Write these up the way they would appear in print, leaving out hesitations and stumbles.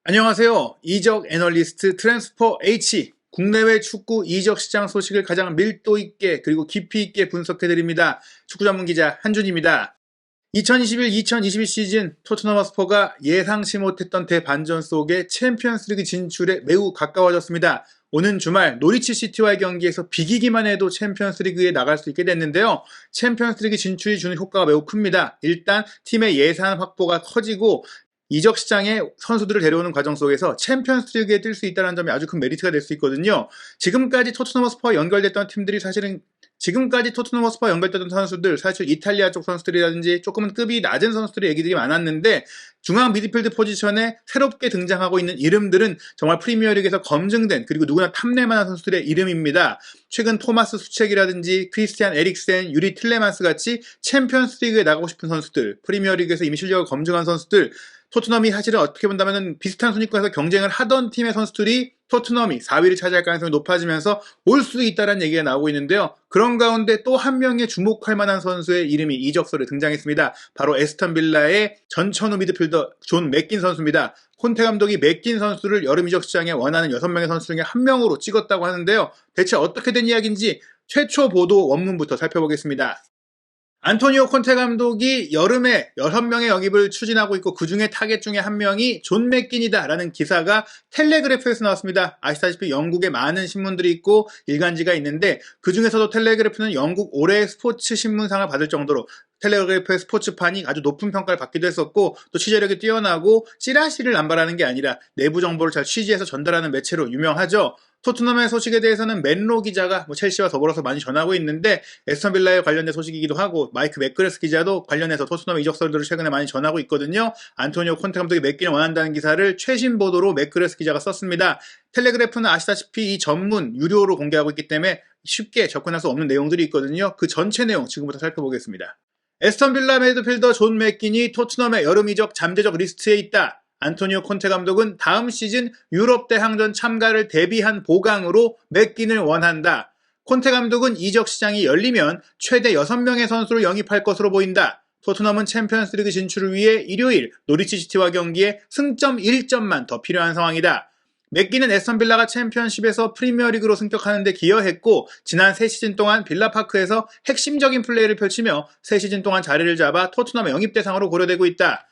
안녕하세요. 이적 애널리스트 트랜스퍼 H. 국내외 축구 이적 시장 소식을 가장 밀도 있게 그리고 깊이 있게 분석해드립니다. 축구 전문 기자 한준입니다. 2021-2022 시즌 토트넘 허스퍼가 예상치 못했던 대반전 속에 챔피언스리그 진출에 매우 가까워졌습니다. 오는 주말 노리치 시티와의 경기에서 비기기만 해도 챔피언스리그에 나갈 수 있게 됐는데요. 챔피언스리그 진출이 주는 효과가 매우 큽니다. 일단 팀의 예산 확보가 커지고 이적 시장에 선수들을 데려오는 과정 속에서 챔피언스리그에 뛸 수 있다는 점이 아주 큰 메리트가 될 수 있거든요. 지금까지 토트넘 허스퍼와 연결됐던 팀들이 지금까지 토트넘 허스퍼와 연결됐던 선수들, 사실 이탈리아 쪽 선수들이라든지 조금은 급이 낮은 선수들의 얘기들이 많았는데 중앙 미드필드 포지션에 새롭게 등장하고 있는 이름들은 정말 프리미어리그에서 검증된 그리고 누구나 탐낼만한 선수들의 이름입니다. 최근 토마스 수첵이라든지 크리스티안 에릭센, 유리 틸레만스 같이 챔피언스리그에 나가고 싶은 선수들, 프리미어리그에서 이미 실력을 검증한 선수들, 토트넘이 사실은 어떻게 본다면 비슷한 순위권에서 경쟁을 하던 팀의 선수들이 토트넘이 4위를 차지할 가능성이 높아지면서 올 수 있다는 얘기가 나오고 있는데요. 그런 가운데 또 한 명의 주목할 만한 선수의 이름이 이적설에 등장했습니다. 바로 에스턴 빌라의 전천후 미드필더 존 맥긴 선수입니다. 콘테 감독이 맥긴 선수를 여름 이적 시장에 원하는 6명의 선수 중에 한 명으로 찍었다고 하는데요. 대체 어떻게 된 이야기인지 최초 보도 원문부터 살펴보겠습니다. 안토니오 콘테 감독이 여름에 6명의 영입을 추진하고 있고 그 중에 타겟 중에 한 명이 존 맥긴이다 라는 기사가 텔레그래프에서 나왔습니다. 아시다시피 영국에 많은 신문들이 있고 일간지가 있는데 그 중에서도 텔레그래프는 영국 올해의 스포츠 신문상을 받을 정도로 텔레그래프의 스포츠판이 아주 높은 평가를 받기도 했었고 또 취재력이 뛰어나고 찌라시를 남발하는 게 아니라 내부 정보를 잘 취재해서 전달하는 매체로 유명하죠. 토트넘의 소식에 대해서는 맨로 기자가 첼시와 더불어서 많이 전하고 있는데 에스턴 빌라에 관련된 소식이기도 하고 마이크 맥그레스 기자도 관련해서 토트넘 이적설들을 최근에 많이 전하고 있거든요. 안토니오 콘테 감독이 맥긴을 원한다는 기사를 최신 보도로 맥그레스 기자가 썼습니다. 텔레그래프는 아시다시피 이 전문 유료로 공개하고 있기 때문에 쉽게 접근할 수 없는 내용들이 있거든요. 그 전체 내용 지금부터 살펴보겠습니다. 에스턴 빌라 미드필더 존 맥긴이 토트넘의 여름 이적 잠재적 리스트에 있다. 안토니오 콘테 감독은 다음 시즌 유럽 대항전 참가를 대비한 보강으로 맥긴을 원한다. 콘테 감독은 이적 시장이 열리면 최대 6명의 선수를 영입할 것으로 보인다. 토트넘은 챔피언스리그 진출을 위해 일요일 노리치 시티와 경기에 승점 1점만 더 필요한 상황이다. 맥긴은 에스턴 빌라가 챔피언십에서 프리미어리그로 승격하는 데 기여했고 지난 3시즌 동안 빌라파크에서 핵심적인 플레이를 펼치며 3시즌 동안 자리를 잡아 토트넘의 영입 대상으로 고려되고 있다.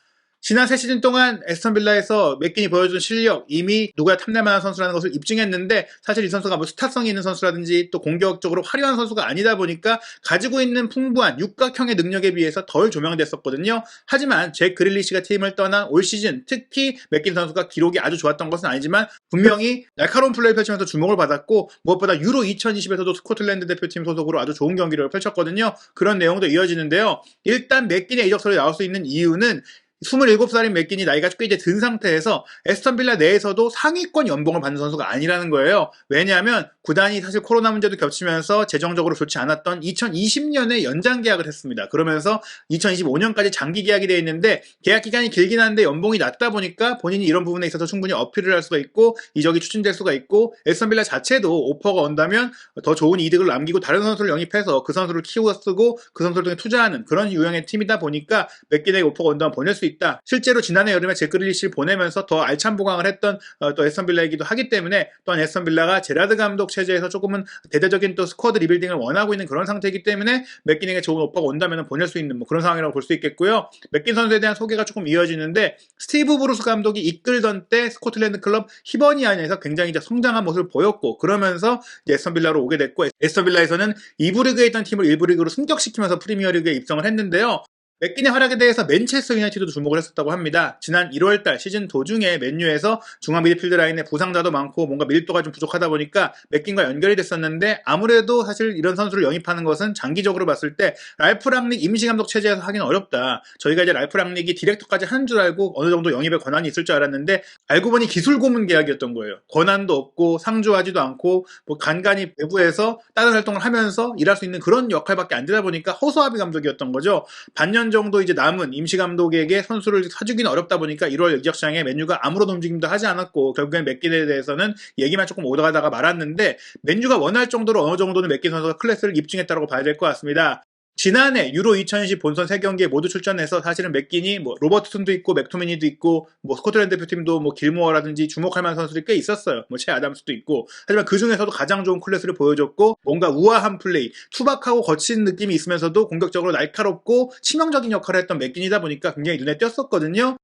지난 3시즌 동안 에스턴 빌라에서 맥긴이 보여준 실력, 이미 누구야 탐낼만한 선수라는 것을 입증했는데 사실 이 선수가 스타성이 있는 선수라든지 또 공격적으로 화려한 선수가 아니다 보니까 가지고 있는 풍부한 육각형의 능력에 비해서 덜 조명됐었거든요. 하지만 잭 그릴리시가 팀을 떠난 올 시즌 특히 맥긴 선수가 기록이 아주 좋았던 것은 아니지만 분명히 날카로운 플레이를 펼치면서 주목을 받았고 무엇보다 유로 2020에서도 스코틀랜드 대표팀 소속으로 아주 좋은 경기를 펼쳤거든요. 그런 내용도 이어지는데요. 일단 맥긴의 이적설이 나올 수 있는 이유는 27살인 맥긴이 나이가 꽤 이제 든 상태에서 에스턴 빌라 내에서도 상위권 연봉을 받는 선수가 아니라는 거예요. 왜냐하면 구단이 사실 코로나 문제도 겹치면서 재정적으로 좋지 않았던 2020년에 연장 계약을 했습니다. 그러면서 2025년까지 장기 계약이 되어 있는데 계약 기간이 길긴 한데 연봉이 낮다 보니까 본인이 이런 부분에 있어서 충분히 어필을 할 수가 있고 이적이 추진될 수가 있고 에스턴 빌라 자체도 오퍼가 온다면 더 좋은 이득을 남기고 다른 선수를 영입해서 그 선수를 키워 쓰고 그 선수를 통해 투자하는 그런 유형의 팀이다 보니까 맥긴에게 오퍼가 온다면 보낼 수 있다. 실제로 지난해 여름에 잭 그릴리시를 보내면서 더 알찬 보강을 했던 또 에스턴 빌라이기도 하기 때문에 또한 에스턴 빌라가 제라드 감독 체제에서 조금은 대대적인 또 스쿼드 리빌딩을 원하고 있는 그런 상태이기 때문에 맥긴에게 좋은 오퍼가 온다면 보낼 수 있는 그런 상황이라고 볼 수 있겠고요. 맥긴 선수에 대한 소개가 조금 이어지는데 스티브 브루스 감독이 이끌던 때 스코틀랜드 클럽 히버니안에서 굉장히 이제 성장한 모습을 보였고 그러면서 이제 에스턴 빌라로 오게 됐고 에스턴 빌라에서는 2부 리그에 있던 팀을 1부 리그로 승격시키면서 프리미어리그에 입성을 했는데요. 맥긴의 활약에 대해서 맨체스터 유나이티드도 주목을 했었다고 합니다. 지난 1월달 시즌 도중에 맨유에서 중앙 미드필드 라인에 부상자도 많고 뭔가 밀도가 좀 부족하다 보니까 맥긴과 연결이 됐었는데 아무래도 사실 이런 선수를 영입하는 것은 장기적으로 봤을 때 랄프 랑닉 임시감독 체제에서 하기는 어렵다. 저희가 이제 랄프 랑닉이 디렉터까지 하는 줄 알고 어느 정도 영입의 권한이 있을 줄 알았는데 알고 보니 기술 고문 계약이었던 거예요. 권한도 없고 상주하지도 않고 간간히 외부에서 다른 활동을 하면서 일할 수 있는 그런 역할밖에 안 되다 보니까 허수아비 감독이었던 거죠. 반년 정도 이제 남은 임시 감독에게 선수를 사주기는 어렵다 보니까 1월 이적 시장에 맨유가 아무런 움직임도 하지 않았고 결국엔 맥긴에 대해서는 얘기만 조금 오다가다가 말았는데 맨유가 원할 정도로 어느 정도는 맥긴 선수가 클래스를 입증했다고 봐야 될 것 같습니다. 지난해 유로 2020 본선 3경기에 모두 출전해서 사실은 맥킨이 뭐 로버트슨도 있고 맥토미니도 있고 뭐 스코틀랜드 대표팀도 뭐 길모어라든지 주목할 만한 선수들이 꽤 있었어요. 뭐 채 아담스도 있고. 하지만 그 중에서도 가장 좋은 클래스를 보여줬고 뭔가 우아한 플레이, 투박하고 거친 느낌이 있으면서도 공격적으로 날카롭고 치명적인 역할을 했던 맥킨이다 보니까 굉장히 눈에 띄었었거든요.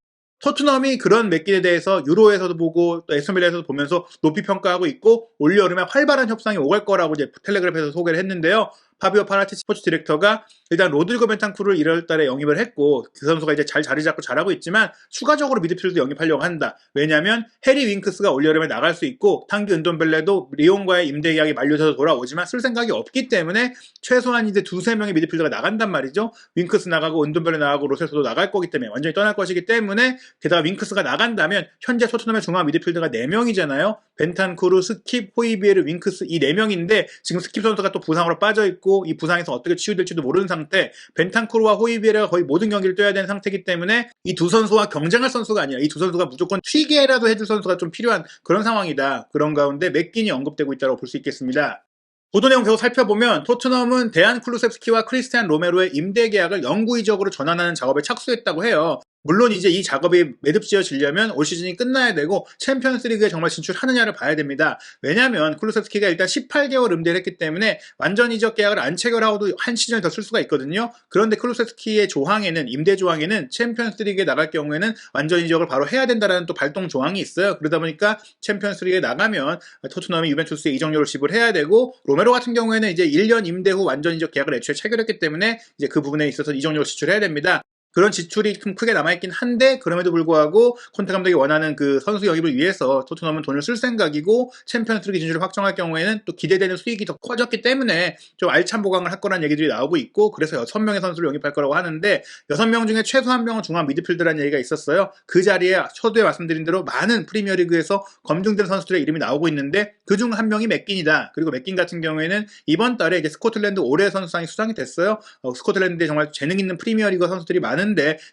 토트넘이 그런 맥킨에 대해서 유로에서도 보고 또 에스턴빌라에서도 보면서 높이 평가하고 있고 올 여름에 활발한 협상이 오갈 거라고 이제 텔레그래프에서 소개를 했는데요. 파비오 파라티 스포츠 디렉터가 일단 로드리고 벤탄쿠르를 1월 달에 영입을 했고 그 선수가 이제 잘 자리 잡고 잘하고 있지만 추가적으로 미드필드 영입하려고 한다. 왜냐하면 해리 윙크스가 올여름에 나갈 수 있고 탕기 은돈벨레도 리옹과의 임대 계약이 만료돼서 돌아오지만 쓸 생각이 없기 때문에 최소한 이제 두세 명의 미드필더가 나간단 말이죠. 윙크스 나가고 은돈벨레 나가고 로셀소도 나갈 거기 때문에 완전히 떠날 것이기 때문에 게다가 윙크스가 나간다면 현재 토트넘의 중앙 미드필더가 4명이잖아요. 벤탄쿠르, 스킵, 호이비에르, 윙크스 이 4명인데 지금 스킵 선수가 또 부상으로 빠져있고 이 부상에서 어떻게 치유될지도 모르는 상태, 벤탄쿠르와 호이비에르가 거의 모든 경기를 뛰어야 되는 상태이기 때문에 이 두 선수와 경쟁할 선수가 아니라 이 두 선수가 무조건 튀게라도 해줄 선수가 좀 필요한 그런 상황이다. 그런 가운데 맥킨이 언급되고 있다고 볼 수 있겠습니다. 보도 내용 계속 살펴보면 토트넘은 데안 클루셉스키와 크리스티안 로메로의 임대 계약을 영구 이적으로 전환하는 작업에 착수했다고 해요. 물론 이제 이 작업이 매듭지어지려면 올 시즌이 끝나야 되고 챔피언스 리그에 정말 진출하느냐를 봐야 됩니다. 왜냐하면 클루셉스키가 일단 18개월 임대를 했기 때문에 완전 이적 계약을 안 체결하고도 한 시즌을 더 쓸 수가 있거든요. 그런데 클루셉스키의 조항에는 임대 조항에는 챔피언스 리그에 나갈 경우에는 완전 이적을 바로 해야 된다라는 또 발동 조항이 있어요. 그러다 보니까 챔피언스 리그에 나가면 토트넘이 유벤투스에 이적료를 지불해야 되고 로메로 같은 경우에는 이제 1년 임대 후 완전 이적 계약을 애초에 체결했기 때문에 이제 그 부분에 있어서 이적료를 지출해야 됩니다. 그런 지출이 좀 크게 남아있긴 한데 그럼에도 불구하고 콘테 감독이 원하는 그 선수 영입을 위해서 토트넘은 돈을 쓸 생각이고 챔피언스리그 진출을 확정할 경우에는 또 기대되는 수익이 더 커졌기 때문에 좀 알찬 보강을 할 거라는 얘기들이 나오고 있고 그래서 6명의 선수를 영입할 거라고 하는데 6명 중에 최소 1명은 중앙 미드필더라는 얘기가 있었어요. 그 자리에 초두에 말씀드린 대로 많은 프리미어리그에서 검증된 선수들의 이름이 나오고 있는데 그중 1명이 맥킨이다. 그리고 맥킨 같은 경우에는 이번 달에 이제 스코틀랜드 올해 선수상이 수상이 됐어요. 스코틀랜드에 정말 재능 있는 프리미어리그 선수들이 많은데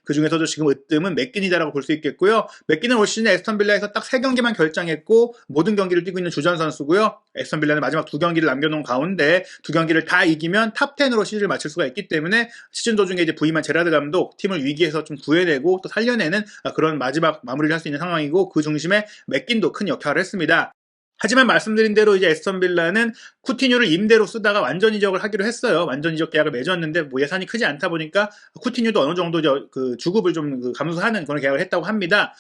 그 중에서도 지금 으뜸은 맥킨이다라고 볼 수 있겠고요. 맥킨은 올 시즌에 에스턴빌라에서 딱 3경기만 결장했고 모든 경기를 뛰고 있는 주전 선수고요. 에스턴빌라는 마지막 2경기를 남겨놓은 가운데 2경기를 다 이기면 탑10으로 시즌을 마칠 수가 있기 때문에 시즌 도중에 이제 부임한 제라드 감독 팀을 위기에서 좀 구해내고 또 살려내는 그런 마지막 마무리를 할 수 있는 상황이고 그 중심에 맥킨도 큰 역할을 했습니다. 하지만 말씀드린 대로 이제 에스턴 빌라는 쿠티뉴를 임대로 쓰다가 완전 이적을 하기로 했어요. 완전 이적 계약을 맺었는데 뭐 예산이 크지 않다 보니까 쿠티뉴도 어느 정도 그 주급을 좀 감수하는 그런 계약을 했다고 합니다.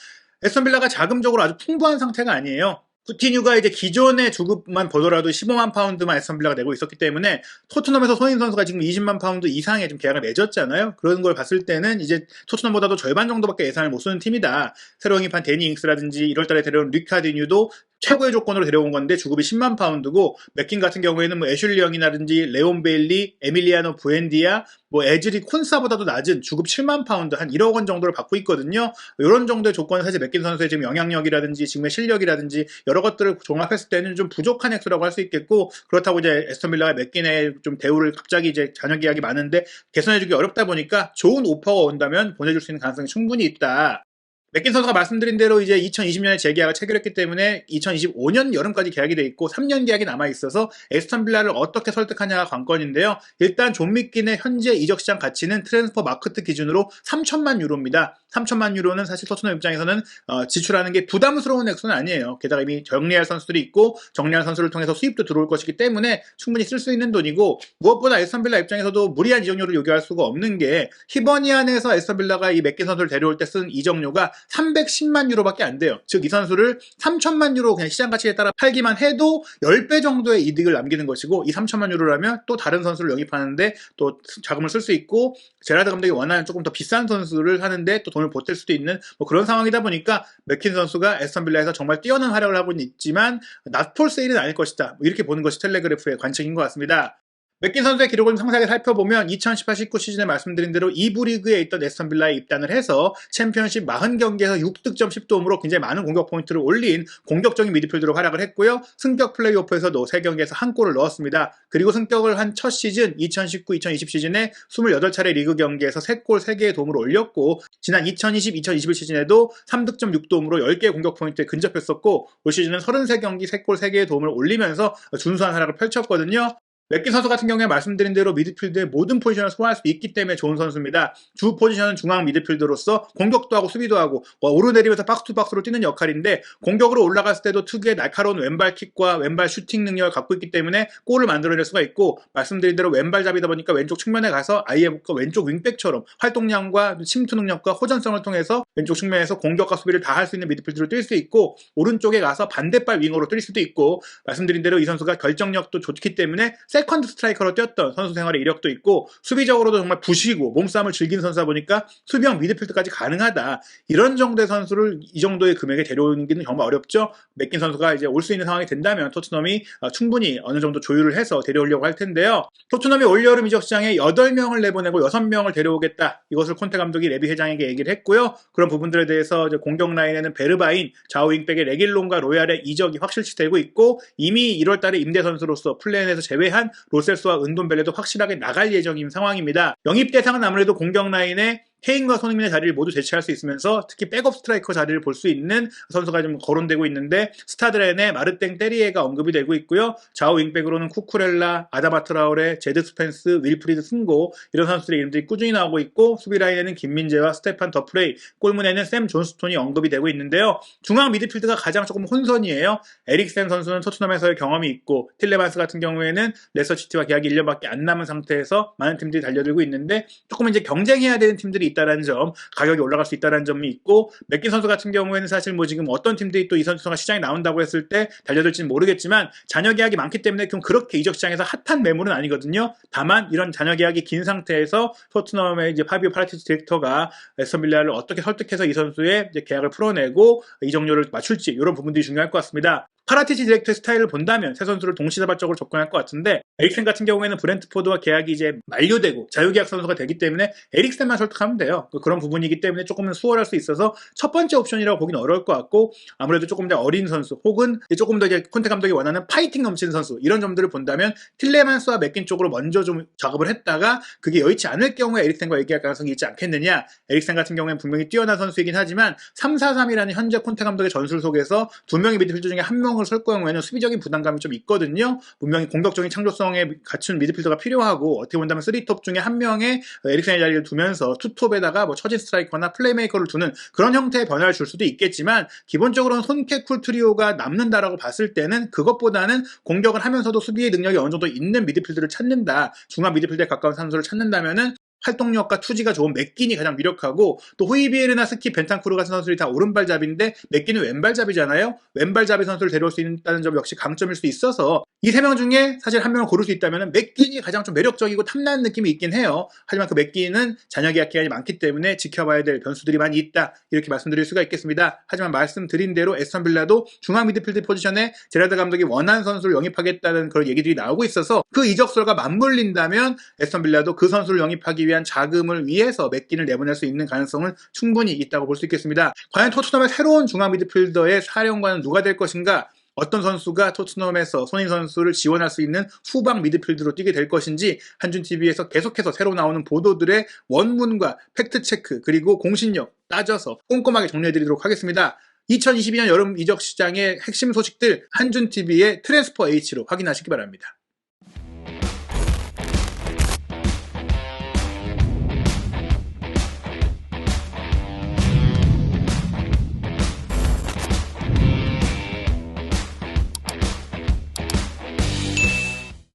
에스턴 빌라가 자금적으로 아주 풍부한 상태가 아니에요. 쿠티뉴가 이제 기존의 주급만 보더라도 15만 파운드만 에스턴 빌라가 내고 있었기 때문에 토트넘에서 손흥민 선수가 지금 20만 파운드 이상의 좀 계약을 맺었잖아요. 그런 걸 봤을 때는 이제 토트넘보다도 절반 정도밖에 예산을 못 쓰는 팀이다. 새로 영입한 데니 잉스라든지 1월달에 데려온 리카디뉴도 최고의 조건으로 데려온 건데 주급이 10만 파운드고 맥킨 같은 경우에는 뭐 애슐리 영이라든지 레온 베일리, 에밀리아노 부엔디아, 뭐 에즈리 콘사보다도 낮은 주급 7만 파운드 한 1억 원 정도를 받고 있거든요. 이런 정도의 조건은 사실 맥킨 선수의 지금 영향력이라든지 지금의 실력이라든지 여러 것들을 종합했을 때는 좀 부족한 액수라고 할 수 있겠고 그렇다고 이제 에스턴 빌라가 맥킨의 좀 대우를 갑자기 이제 잔여 계약이 많은데 개선해주기 어렵다 보니까 좋은 오퍼가 온다면 보내줄 수 있는 가능성이 충분히 있다. 맥킨 선수가 말씀드린 대로 이제 2020년에 재계약을 체결했기 때문에 2025년 여름까지 계약이 돼 있고 3년 계약이 남아 있어서 에스턴 빌라를 어떻게 설득하냐가 관건인데요. 일단 존 맥킨의 현재 이적 시장 가치는 트랜스퍼 마크트 기준으로 3천만 유로입니다. 3천만 유로는 사실 토트넘 입장에서는 지출하는 게 부담스러운 액수는 아니에요. 게다가 이미 정리할 선수들이 있고 정리할 선수를 통해서 수입도 들어올 것이기 때문에 충분히 쓸 수 있는 돈이고 무엇보다 에스턴 빌라 입장에서도 무리한 이적료를 요구할 수가 없는 게 히버니안에서 에스턴 빌라가 이 맥킨 선수를 데려올 때 쓴 이적료가 310만 유로밖에 안 돼요. 즉 이 선수를 3천만 유로 그냥 시장 가치에 따라 팔기만 해도 10배 정도의 이득을 남기는 것이고 이 3천만 유로라면 또 다른 선수를 영입하는데 또 자금을 쓸 수 있고 제라드 감독이 원하는 조금 더 비싼 선수를 하는데 또 돈을 보탤 수도 있는 뭐 그런 상황이다 보니까 맥킨 선수가 에스턴 빌라에서 정말 뛰어난 활약을 하고 있지만 낫폴 세일은 아닐 것이다. 뭐 이렇게 보는 것이 텔레그래프의 관측인 것 같습니다. 맥킨 선수의 기록을 상세하게 살펴보면 2018-19 시즌에 말씀드린 대로 2부 리그에 있던 에스턴 빌라에 입단을 해서 챔피언십 40경기에서 6득점 10도움으로 굉장히 많은 공격 포인트를 올린 공격적인 미드필더로 활약을 했고요. 승격 플레이오프에서도 3경기에서 한 골을 넣었습니다. 그리고 승격을 한 첫 시즌 2019-2020 시즌에 28차례 리그 경기에서 3골 3개의 도움을 올렸고 지난 2020-2021 시즌에도 3득점 6도움으로 10개의 공격 포인트에 근접했었고 올 시즌은 33경기 3골 3개의 도움을 올리면서 준수한 활약을 펼쳤거든요. 맥긴 선수 같은 경우에 말씀드린 대로 미드필드의 모든 포지션을 소화할 수 있기 때문에 좋은 선수입니다. 주 포지션은 중앙 미드필더로서 공격도 하고 수비도 하고 오르내리면서 박스투박스로 뛰는 역할인데 공격으로 올라갔을 때도 특유의 날카로운 왼발킥과 왼발 슈팅 능력을 갖고 있기 때문에 골을 만들어낼 수가 있고 말씀드린 대로 왼발잡이다 보니까 왼쪽 측면에 가서 아예 왼쪽 윙백처럼 활동량과 침투 능력과 호전성을 통해서 왼쪽 측면에서 공격과 수비를 다 할 수 있는 미드필드로 뛸 수 있고 오른쪽에 가서 반대발 윙어로 뛸 수도 있고 말씀드린 대로 이 선수가 결정력도 좋기 때문에 세컨드 스트라이커로 뛰었던 선수 생활의 이력도 있고 수비적으로도 정말 부시고 몸싸움을 즐기는 선수다 보니까 수비형 미드필드까지 가능하다. 이런 정도의 선수를 이 정도의 금액에 데려오는 게 정말 어렵죠. 맥긴 선수가 이제 올 수 있는 상황이 된다면 토트넘이 충분히 어느 정도 조율을 해서 데려오려고 할 텐데요. 토트넘이 올여름 이적 시장에 8명을 내보내고 6명을 데려오겠다. 이것을 콘테 감독이 레비 회장에게 얘기를 했고요. 그런 부분들에 대해서 이제 공격 라인에는 베르바인, 좌우 윙백의 레길론과 로얄의 이적이 확실시되고 있고 이미 1월달에 임대 선수로서 플랜에서 제외한 로셀스와 은돈벨레도 확실하게 나갈 예정인 상황입니다. 영입 대상은 아무래도 공격 라인에 케인과 손흥민의 자리를 모두 대체할 수 있으면서 특히 백업 스트라이커 자리를 볼 수 있는 선수가 좀 거론되고 있는데 스타드렌의 마르땡 테리에가 언급이 되고 있고요. 좌우 윙백으로는 쿠쿠렐라, 아다마 트라오레, 제드 스펜스, 윌프리드 승고 이런 선수들의 이름들이 꾸준히 나오고 있고 수비 라인에는 김민재와 스테판 더프레이, 골문에는 샘 존스톤이 언급이 되고 있는데요. 중앙 미드필드가 가장 조금 혼선이에요. 에릭센 선수는 토트넘에서의 경험이 있고 틸레만스 같은 경우에는 레스터시티와 계약이 1년밖에 안 남은 상태에서 많은 팀들이 달려들고 있는데 조금 이제 경쟁해야 되는 팀들이 있다는 점, 가격이 올라갈 수 있다는 점이 있고 맥긴 선수 같은 경우에는 사실 지금 어떤 팀들이 또 이 선수가 시장에 나온다고 했을 때 달려들지는 모르겠지만 잔여 계약이 많기 때문에 그렇게 이적 시장에서 핫한 매물은 아니거든요. 다만 이런 잔여 계약이 긴 상태에서 토트넘의 이제 파비오 파라티치 디렉터가 에스턴 빌라를 어떻게 설득해서 이 선수의 이제 계약을 풀어내고 이적료를 맞출지 이런 부분들이 중요할 것 같습니다. 파라티치 디렉터의 스타일을 본다면 세 선수를 동시다발적으로 접근할 것 같은데 에릭센 같은 경우에는 브렌트포드와 계약이 이제 만료되고 자유계약 선수가 되기 때문에 에릭센만 설득하면 돼요. 그런 부분이기 때문에 조금은 수월할 수 있어서 첫 번째 옵션이라고 보기는 어려울 것 같고 아무래도 조금 더 어린 선수 혹은 조금 더 이제 콘테 감독이 원하는 파이팅 넘치는 선수 이런 점들을 본다면 틸레만스와 맥긴 쪽으로 먼저 좀 작업을 했다가 그게 여의치 않을 경우에 에릭센과 얘기할 가능성이 있지 않겠느냐. 에릭센 같은 경우에는 분명히 뛰어난 선수이긴 하지만 3-4-3이라는 현재 콘테 감독의 전술 속에서 두 명의 미드필더 중에 한 명을 설 경우에는 수비적인 부담감이 좀 있거든요. 분명히 공격적인 창조성에 갖춘 미드필더가 필요하고 어떻게 본다면 3톱 중에 한 명의 에릭센의 자리를 두면서 투톱에다가 처진 스트라이커나 플레이메이커를 두는 그런 형태의 변화를 줄 수도 있겠지만 기본적으로는 손케쿨 트리오가 남는다라고 봤을 때는 그것보다는 공격을 하면서도 수비의 능력이 어느 정도 있는 미드필더를 찾는다. 중앙 미드필더에 가까운 선수를 찾는다면은 활동력과 투지가 좋은 맥긴이 가장 위력하고 또 호이비에르나 스키 벤탄쿠르 같은 선수들이 다 오른발잡이인데 맥긴은 왼발잡이잖아요. 왼발잡이 선수를 데려올 수 있다는 점 역시 강점일 수 있어서 이 세 명 중에 사실 한 명을 고를 수 있다면 맥긴이 가장 좀 매력적이고 탐나는 느낌이 있긴 해요. 하지만 그 맥긴은 잔여 계약 기간이 많기 때문에 지켜봐야 될 변수들이 많이 있다. 이렇게 말씀드릴 수가 있겠습니다. 하지만 말씀드린 대로 에스턴 빌라도 중앙 미드필드 포지션에 제라드 감독이 원하는 선수를 영입하겠다는 그런 얘기들이 나오고 있어서 그 이적설과 맞물린다면 에스턴 빌라도 그 선수를 영입하기 위한 자금을 위해서 맥긴을 내보낼 수 있는 가능성은 충분히 있다고 볼 수 있겠습니다. 과연 토트넘의 새로운 중앙 미드필더의 사령관은 누가 될 것인가? 어떤 선수가 토트넘에서 손흥민 선수를 지원할 수 있는 후방 미드필드로 뛰게 될 것인지 한준TV에서 계속해서 새로 나오는 보도들의 원문과 팩트체크 그리고 공신력 따져서 꼼꼼하게 정리해드리도록 하겠습니다. 2022년 여름 이적 시장의 핵심 소식들 한준TV의 트랜스퍼 H로 확인하시기 바랍니다.